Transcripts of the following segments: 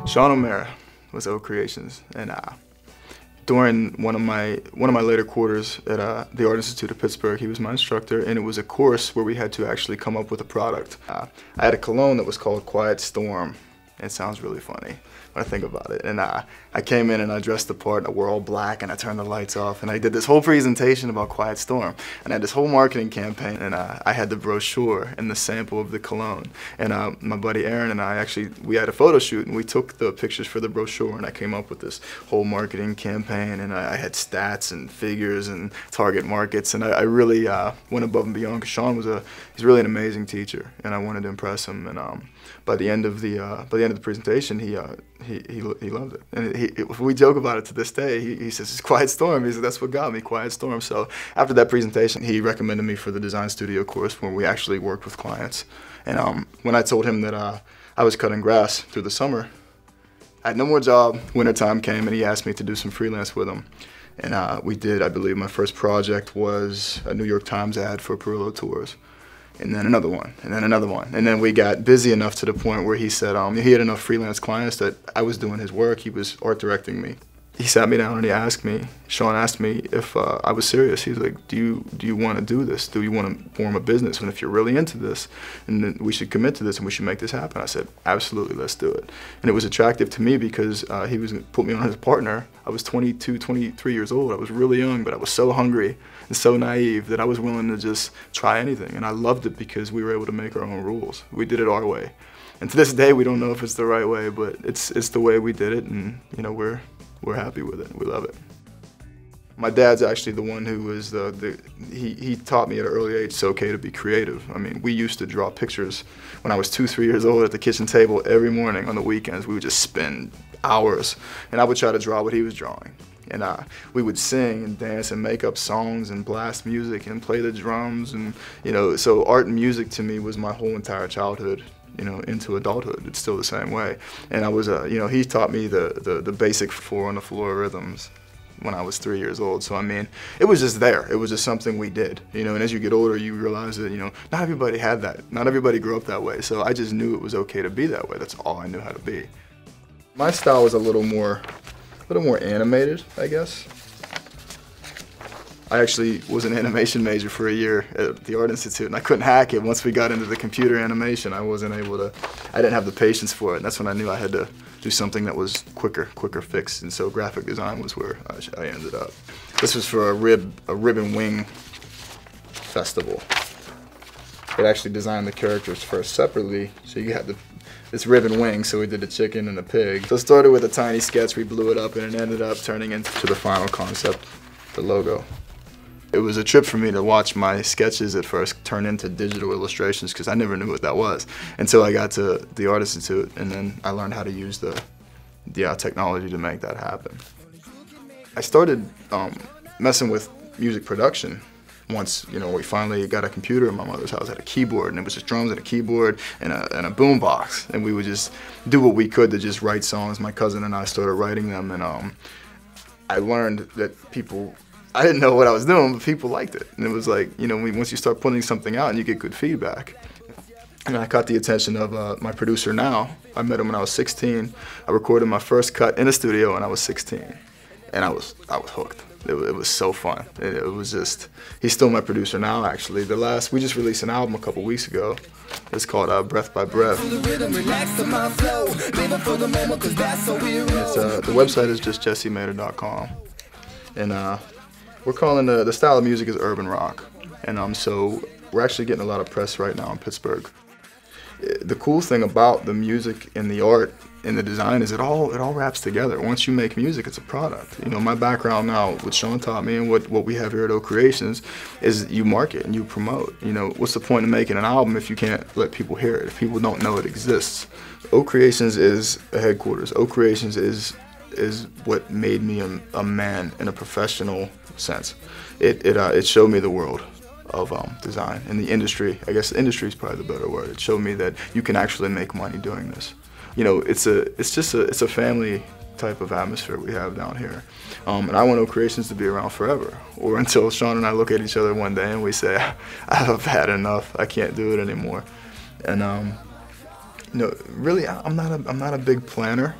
Sean O'Mara was Ocreations, and during one of my later quarters at the Art Institute of Pittsburgh, he was my instructor, and it was a course where we had to actually come up with a product. I had a cologne that was called Quiet Storm. It sounds really funny when I think about it. And I came in and I dressed the part, and I wore all black, and I turned the lights off, and I did this whole presentation about Quiet Storm. And I had this whole marketing campaign, and I had the brochure and the sample of the cologne. And my buddy Aaron and I we had a photo shoot, and we took the pictures for the brochure, and I came up with this whole marketing campaign, and I had stats and figures and target markets, and I really went above and beyond, because Sean he's really an amazing teacher, and I wanted to impress him. And by the end of the presentation, he loved it, and we joke about it to this day. He says, "It's Quiet Storm." He said, "That's what got me, Quiet Storm." So after that presentation, he recommended me for the design studio course, where we actually worked with clients. And when I told him that I was cutting grass through the summer, I had no more job. Wintertime came, and he asked me to do some freelance with him. And we did. I believe my first project was a New York Times ad for Perillo Tours. And then another one, and then another one. And then we got busy enough to the point where he said he had enough freelance clients that I was doing his work. He was art directing me. He sat me down and he asked me, Sean asked me if I was serious. He was like, do you want to do this? Do you want to form a business? And if you're really into this, and then we should commit to this and we should make this happen. I said, absolutely, let's do it. And it was attractive to me because he was going to put me on as a partner. I was 22, 23 years old. I was really young, but I was so hungry and so naive that I was willing to just try anything. And I loved it because we were able to make our own rules. We did it our way. And to this day, we don't know if it's the right way, but it's the way we did it, and we're happy with it. We love it. My dad's actually the one who was he taught me at an early age it's okay to be creative. I mean, we used to draw pictures when I was 2, 3 years old at the kitchen table every morning on the weekends. We would just spend hours, and I would try to draw what he was drawing. And we would sing and dance and make up songs and blast music and play the drums, and so art and music to me was my whole entire childhood. Into adulthood, it's still the same way. And I was, he taught me the basic 4 on the floor rhythms when I was 3 years old. So I mean, it was just there. It was just something we did, And as you get older, you realize that not everybody had that. Not everybody grew up that way. So I just knew it was okay to be that way. That's all I knew how to be. My style was a little more animated, I guess. I actually was an animation major for a year at the Art Institute, and I couldn't hack it. Once we got into the computer animation, I didn't have the patience for it, and that's when I knew I had to do something that was quicker fix, and so graphic design was where I ended up. This was for a ribbon wing festival. They actually designed the characters first separately, so you had this ribbon wing, so we did the chicken and the pig. So it started with a tiny sketch, we blew it up, and it ended up turning into the final concept, the logo. It was a trip for me to watch my sketches at first turn into digital illustrations, because I never knew what that was until I got to the Art Institute, and then I learned how to use the technology to make that happen. I started messing with music production once we finally got a computer in my mother's house. Had a keyboard, and it was just drums and a keyboard and a boom box, and we would just do what we could to just write songs. My cousin and I started writing them, and I learned that I didn't know what I was doing, but people liked it. And it was like, once you start putting something out and you get good feedback. And I caught the attention of my producer now. I met him when I was 16. I recorded my first cut in the studio when I was 16. And I was hooked. It was so fun. It was just, he's still my producer now, actually. We just released an album a couple weeks ago. It's called Breath by Breath. The website is just jessemader.com. And we're calling the style of music is urban rock, and so we're actually getting a lot of press right now in Pittsburgh. The cool thing about the music and the art and the design is it all wraps together. Once you make music, it's a product. My background now, what Sean taught me and what we have here at Ocreations is you market and you promote. What's the point of making an album if you can't let people hear it, if people don't know it exists? Ocreations is a headquarters. Ocreations is is what made me a man in a professional sense. It showed me the world of design and the industry. I guess industry is probably the better word. It showed me that you can actually make money doing this. You know, it's a family type of atmosphere we have down here, and I want ocreations to be around forever, or until Sean and I look at each other one day and we say, "I've had enough. I can't do it anymore." And you know, really, I'm not a big planner.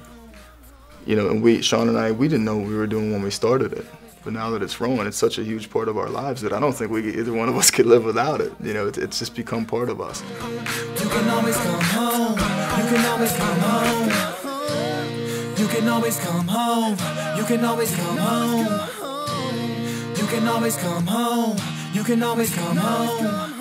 You know, and Sean and I, we didn't know what we were doing when we started it. But now that it's rolling, it's such a huge part of our lives that I don't think either one of us could live without it. You know, it's just become part of us. You can always come home. You can always come home. You can always come home. You can always come home. You can always come home. You can always come home.